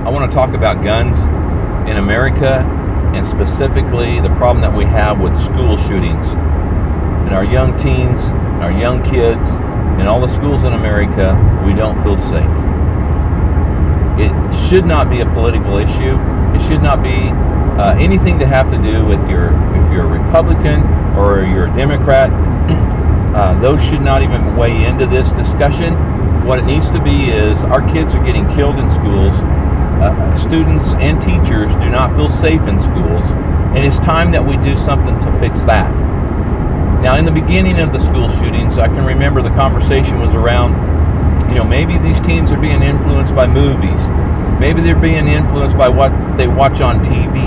I want to talk about guns in America, and specifically the problem that we have with school shootings. And our young teens, our young kids, in all the schools in America, we don't feel safe. It should not be a political issue. It should not be anything to have to do with if you're a Republican or you're a Democrat. Those should not even weigh into this discussion. What it needs to be is our kids are getting killed in schools. Students and teachers do not feel safe in schools, and it's time that we do something to fix that. Now, in the beginning of the school shootings, I can remember the conversation was around, maybe these teens are being influenced by movies. Maybe they're being influenced by what they watch on TV.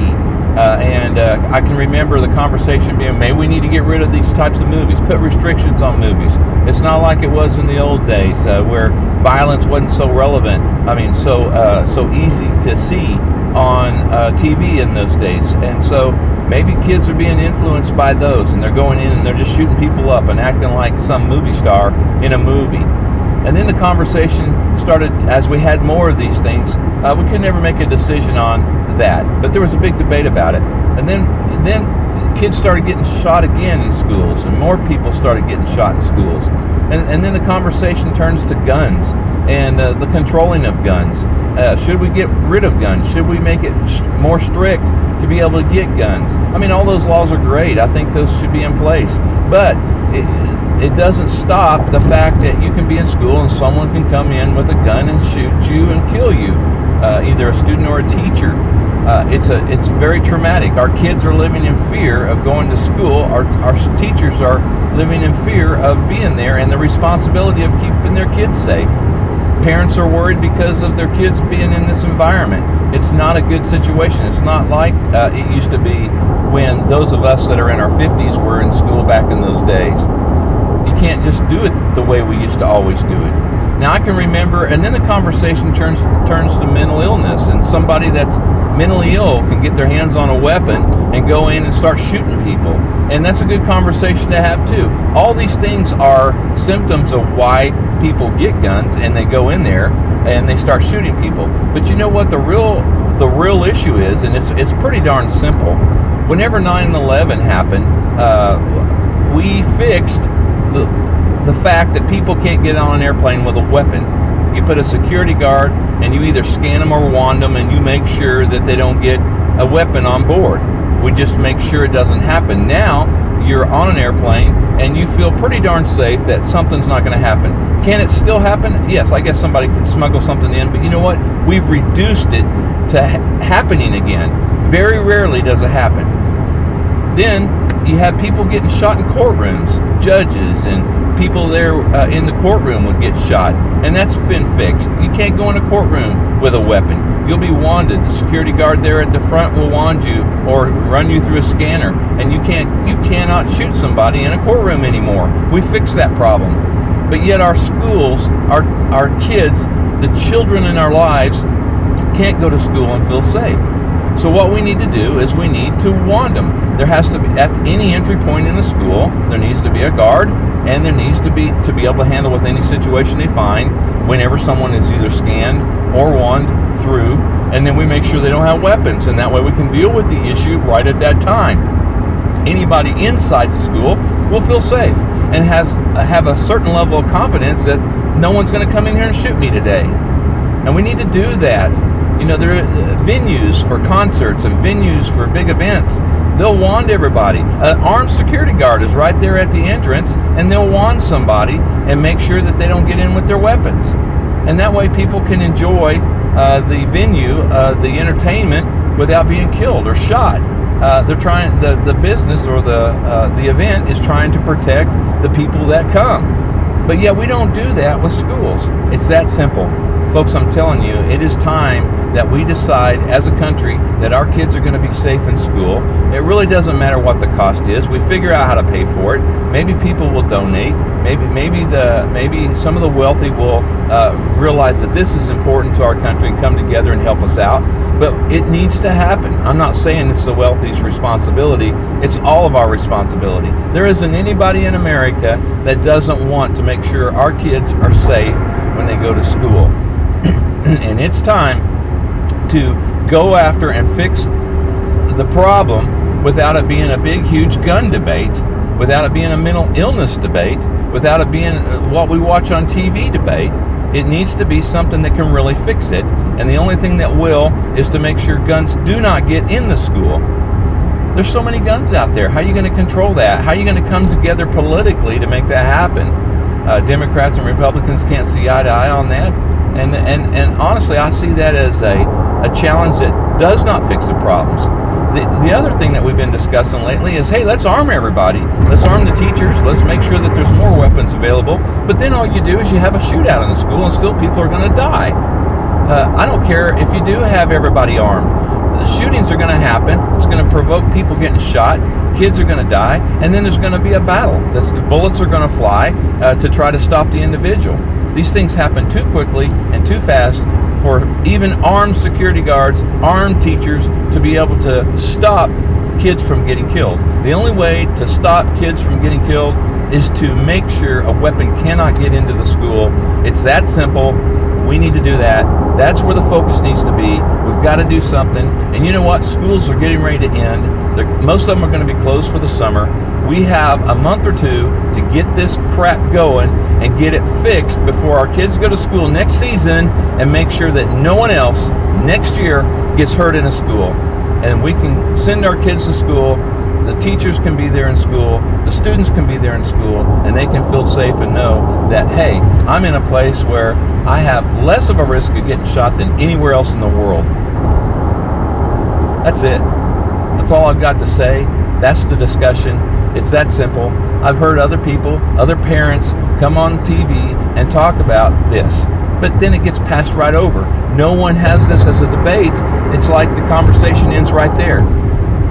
And I can remember the conversation being, maybe we need to get rid of these types of movies, put restrictions on movies. It's not like it was in the old days where violence wasn't so relevant. So easy to see on TV in those days. And so maybe kids are being influenced by those, and they're going in and they're just shooting people up and acting like some movie star in a movie. And then the conversation started, as we had more of these things, we could never make a decision on that. But there was a big debate about it. And then kids started getting shot again in schools, and more people started getting shot in schools. And then the conversation turns to guns and the controlling of guns. Should we get rid of guns? Should we make it more strict to be able to get guns? All those laws are great. I think those should be in place. But it doesn't stop the fact that you can be in school and someone can come in with a gun and shoot you and kill you, either a student or a teacher. It's very traumatic. Our kids are living in fear of going to school. Our teachers are living in fear of being there and the responsibility of keeping their kids safe. Parents are worried because of their kids being in this environment. It's not a good situation. It's not like it used to be when those of us that are in our 50s were in school back in those days. You can't just do it the way we used to always do it. Now I can remember, and then the conversation turns to mental illness, and somebody that's mentally ill can get their hands on a weapon and go in and start shooting people. And that's a good conversation to have too. All these things are symptoms of why people get guns and they go in there and they start shooting people. But you know what the real issue is, and it's pretty darn simple. Whenever 9/11 happened, we fixed the fact that people can't get on an airplane with a weapon. You put a security guard and you either scan them or wand them, and you make sure that they don't get a weapon on board. We just make sure it doesn't happen. Now you're on an airplane and you feel pretty darn safe that something's not going to happen. Can it still happen? Yes, I guess somebody could smuggle something in, but you know what? We've reduced it to happening again. Very rarely does it happen. Then you have people getting shot in courtrooms, judges and people there in the courtroom would get shot, and that's been fixed. You can't go in a courtroom with a weapon. You'll be wanded. The security guard there at the front will wand you or run you through a scanner, and you cannot shoot somebody in a courtroom anymore. We fixed that problem. But yet our schools, our kids, the children in our lives can't go to school and feel safe. So what we need to do is we need to wand them. There has to be, at any entry point in the school, there needs to be a guard, and there needs to be able to handle with any situation they find whenever someone is either scanned or wand through, and then we make sure they don't have weapons, and that way we can deal with the issue right at that time. Anybody inside the school will feel safe and have a certain level of confidence that no one's going to come in here and shoot me today. And we need to do that. There are venues for concerts and venues for big events. They'll wand everybody. An armed security guard is right there at the entrance, and they'll wand somebody and make sure that they don't get in with their weapons. And that way people can enjoy the venue, the entertainment, without being killed or shot. They're trying, the business or the event is trying to protect the people that come. But yet we don't do that with schools. It's that simple. Folks, I'm telling you, it is time that we decide as a country that our kids are going to be safe in school. It really doesn't matter what the cost is. We figure out how to pay for it. Maybe people will donate. Maybe some of the wealthy will realize that this is important to our country and come together and help us out. But it needs to happen. I'm not saying it's the wealthy's responsibility. It's all of our responsibility. There isn't anybody in America that doesn't want to make sure our kids are safe when they go to school. And it's time to go after and fix the problem without it being a big, huge gun debate, without it being a mental illness debate, without it being what we watch on TV debate. It needs to be something that can really fix it, and the only thing that will is to make sure guns do not get in the school. There's so many guns out there. How are you going to control that? How are you going to come together politically to make that happen? Democrats and Republicans can't see eye to eye on that, and honestly, I see that as a challenge that does not fix the problems. The other thing that we've been discussing lately is, hey, let's arm everybody. Let's arm the teachers. Let's make sure that there's more weapons available. But then all you do is you have a shootout in the school, and still people are going to die. I don't care if you do have everybody armed. Shootings are going to happen. It's going to provoke people getting shot. Kids are going to die, and then there's going to be a battle. Bullets are going to fly to try to stop the individual. These things happen too quickly and too fast for even armed security guards, armed teachers to be able to stop kids from getting killed. The only way to stop kids from getting killed is to make sure a weapon cannot get into the school. It's that simple. We need to do that. That's where the focus needs to be. We've got to do something. And you know what? Schools are getting ready to end. Most of them are going to be closed for the summer. We have a month or two to get this crap going and get it fixed before our kids go to school next season, and make sure that no one else next year gets hurt in a school. And we can send our kids to school. The teachers can be there in school. The students can be there in school, and they can feel safe and know that, hey, I'm in a place where I have less of a risk of getting shot than anywhere else in the world. That's it. That's all I've got to say. That's the discussion. It's that simple. I've heard other people, other parents come on TV and talk about this, but then it gets passed right over. No one has this as a debate. It's like the conversation ends right there.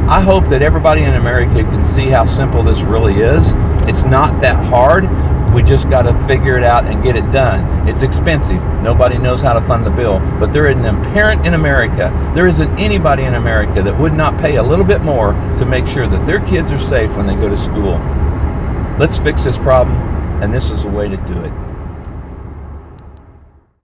I hope that everybody in America can see how simple this really is. It's not that hard. We just got to figure it out and get it done. It's expensive. Nobody knows how to fund the bill. But there isn't a parent in America, there isn't anybody in America that would not pay a little bit more to make sure that their kids are safe when they go to school. Let's fix this problem, and this is a way to do it.